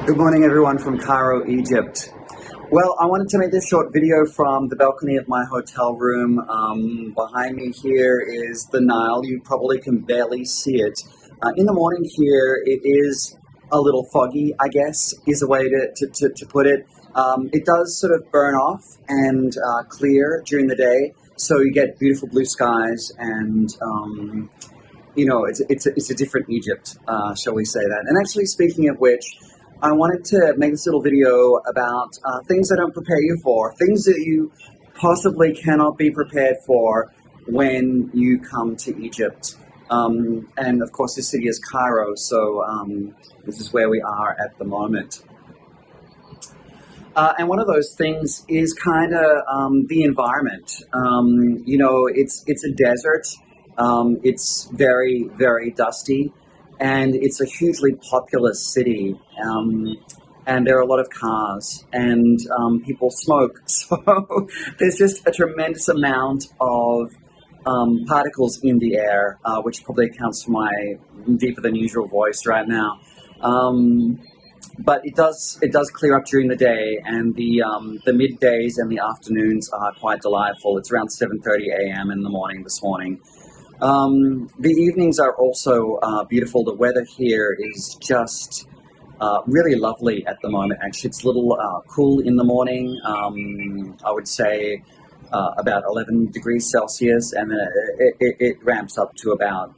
Good morning, everyone from Cairo, Egypt. Well, I wanted to make this short video from the balcony of my hotel room. Behind me here is the Nile. You probably can barely see it. In the morning here, it is a little foggy, I guess, is a way to put it. It does sort of burn off and clear during the day, so you get beautiful blue skies and it's a different Egypt, shall we say that. And actually, speaking of which, I wanted to make this little video about things that don't prepare you for, things that you possibly cannot be prepared for when you come to Egypt. And of course, this city is Cairo, so this is where we are at the moment. And one of those things is kind of the environment. It's a desert. It's very, very dusty. And it's a hugely populous city, and there are a lot of cars, and people smoke. So there's just a tremendous amount of particles in the air, which probably accounts for my deeper than usual voice right now. But it does clear up during the day, and the middays and the afternoons are quite delightful. It's around 7:30 a.m. in the morning this morning. The evenings are also beautiful. The weather here is just really lovely at the moment. Actually, it's a little cool in the morning. I would say about 11 degrees Celsius, and then it ramps up to about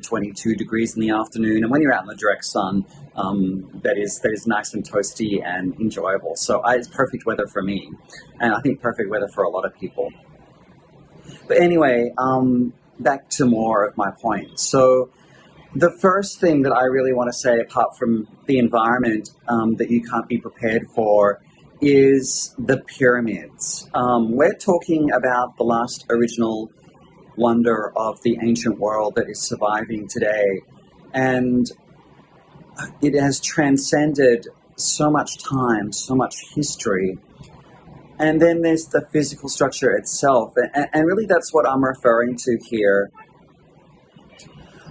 22 degrees in the afternoon. And when you're out in the direct sun, that is nice and toasty and enjoyable. So it's perfect weather for me, and I think perfect weather for a lot of people. But anyway, back to more of my point. So the first thing that I really want to say, apart from the environment that you can't be prepared for, is the pyramids. We're talking about the last original wonder of the ancient world that is surviving today. And it has transcended so much time, so much history. And then there's the physical structure itself. And really that's what I'm referring to here.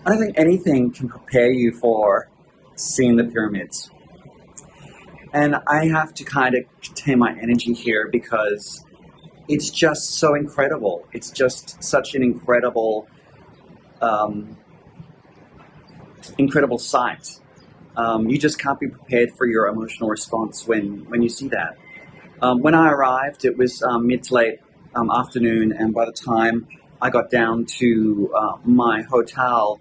I don't think anything can prepare you for seeing the pyramids. And I have to kind of contain my energy here because it's just so incredible. It's just such an incredible, incredible sight. You just can't be prepared for your emotional response when you see that. When I arrived, it was mid to late afternoon, and by the time I got down to my hotel,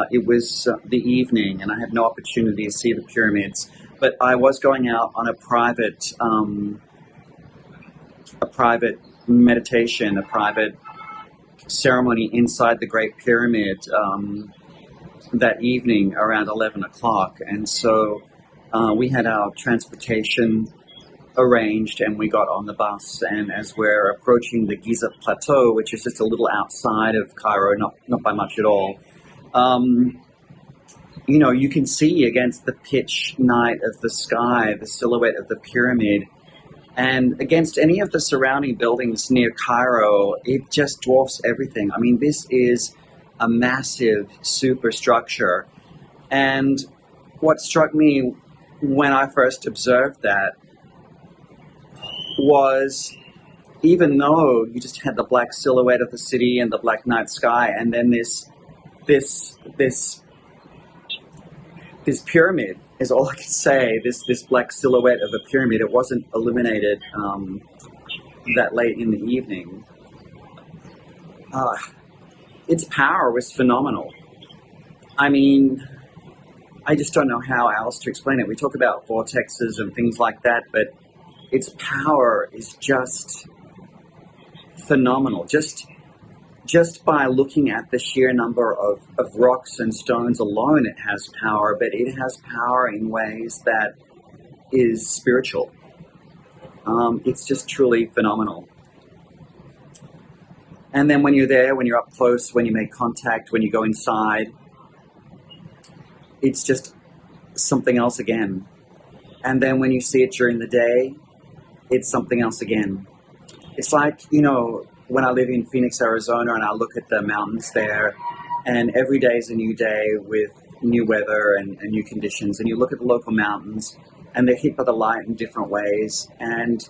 it was the evening, and I had no opportunity to see the pyramids. But I was going out on a private meditation, a private ceremony inside the Great Pyramid that evening around 11 o'clock, and so we had our transportation arranged, and we got on the bus, and as we're approaching the Giza Plateau, which is just a little outside of Cairo, not by much at all, you can see against the pitch night of the sky the silhouette of the pyramid, and against any of the surrounding buildings near Cairo, it just dwarfs everything. I mean, this is a massive superstructure, and what struck me when I first observed that was, even though you just had the black silhouette of the city and the black night sky, and then this pyramid is all I can say. This black silhouette of a pyramid. It wasn't illuminated that late in the evening. Its power was phenomenal. I mean, I just don't know how else to explain it. We talk about vortexes and things like that, but its power is just phenomenal. Just by looking at the sheer number of rocks and stones alone, it has power, but it has power in ways that is spiritual. It's just truly phenomenal. And then when you're there, when you're up close, when you make contact, when you go inside, it's just something else again. And then when you see it during the day, it's something else again. It's like, when I live in Phoenix, Arizona, and I look at the mountains there, and every day is a new day with new weather and new conditions, and you look at the local mountains, and they're hit by the light in different ways, and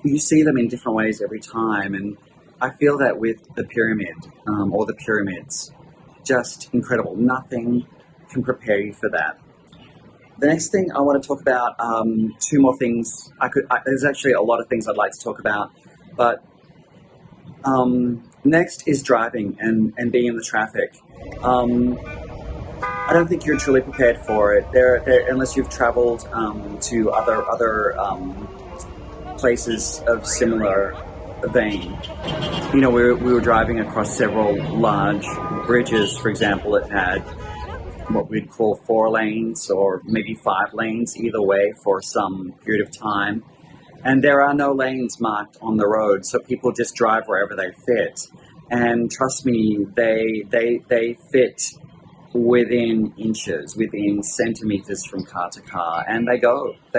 you see them in different ways every time. And I feel that with the pyramid, or the pyramids, just incredible. Nothing can prepare you for that. The next thing I want to talk about, two more things. There's actually a lot of things I'd like to talk about, but next is driving and being in the traffic. I don't think you're truly prepared for it. Unless you've traveled to other places of similar vein. You know, we were driving across several large bridges, for example, that had what we'd call 4 lanes or maybe 5 lanes either way for some period of time. And there are no lanes marked on the road, so people just drive wherever they fit. And trust me, they fit within inches, within centimeters from car to car, and they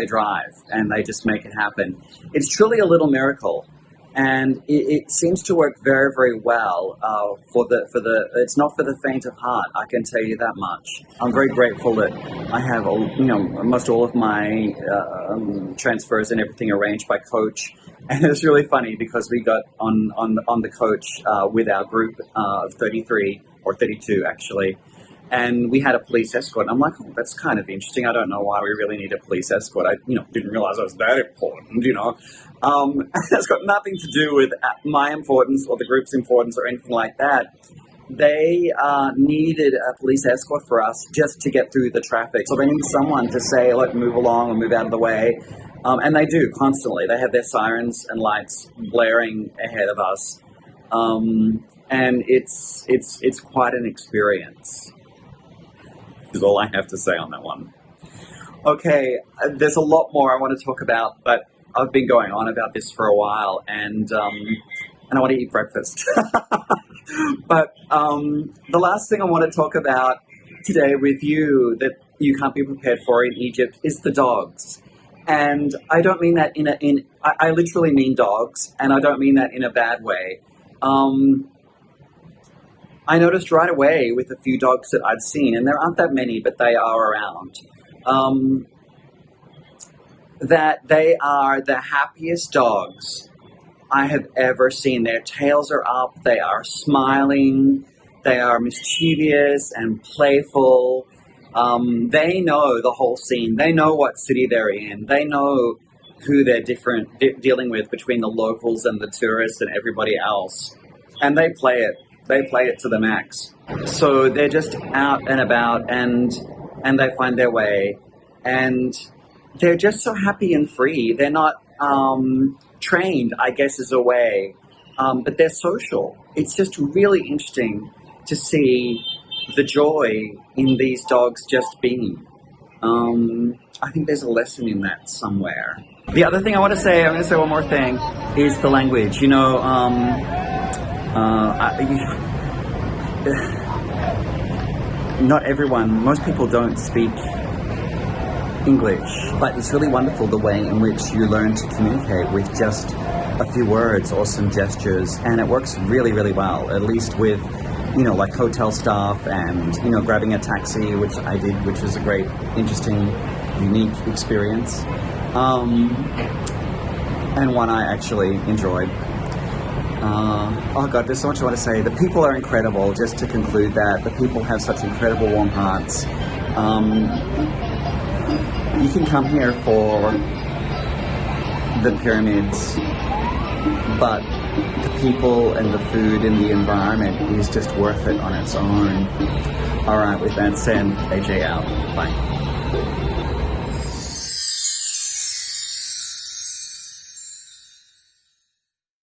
drive, and they just make it happen. It's truly a little miracle, and it seems to work very, very well it's not for the faint of heart, I can tell you that much. I'm very grateful that I have, almost all of my transfers and everything arranged by coach. And it's really funny because we got on the coach with our group of 33 or 32 actually. And we had a police escort. And I'm like, oh, that's kind of interesting. I don't know why we really need a police escort. I, didn't realize I was that important, It's got nothing to do with my importance or the group's importance or anything like that. They needed a police escort for us just to get through the traffic. So they need someone to say, look, move along or move out of the way. And they do constantly. They have their sirens and lights blaring ahead of us. And it's quite an experience. Is all I have to say on that one. Okay, there's a lot more I want to talk about, but I've been going on about this for a while, and I want to eat breakfast. But the last thing I want to talk about today with you that you can't be prepared for in Egypt is the dogs. And I don't mean that I literally mean dogs, and I don't mean that in a bad way. I noticed right away with a few dogs that I'd seen, and there aren't that many, but they are around, that they are the happiest dogs I have ever seen. Their tails are up, they are smiling, they are mischievous and playful. They know the whole scene. They know what city they're in. They know who they're dealing with between the locals and the tourists and everybody else. And they play it. They play it to the max. So they're just out and about, and they find their way, and they're just so happy and free. They're not trained, I guess, is a way, but they're social. It's just really interesting to see the joy in these dogs just being. I think there's a lesson in that somewhere. The other thing I'm going to say one more thing, is the language. Not everyone, most people don't speak English, but it's really wonderful the way in which you learn to communicate with just a few words or some gestures, and it works really, really well, at least with, like hotel staff and, grabbing a taxi, which I did, which was a great, interesting, unique experience, and one I actually enjoyed. Oh God, there's so much I want to say. The people are incredible, just to conclude that. The people have such incredible warm hearts. You can come here for the pyramids, but the people and the food and the environment is just worth it on its own. Alright, with that said, AJ out. Bye.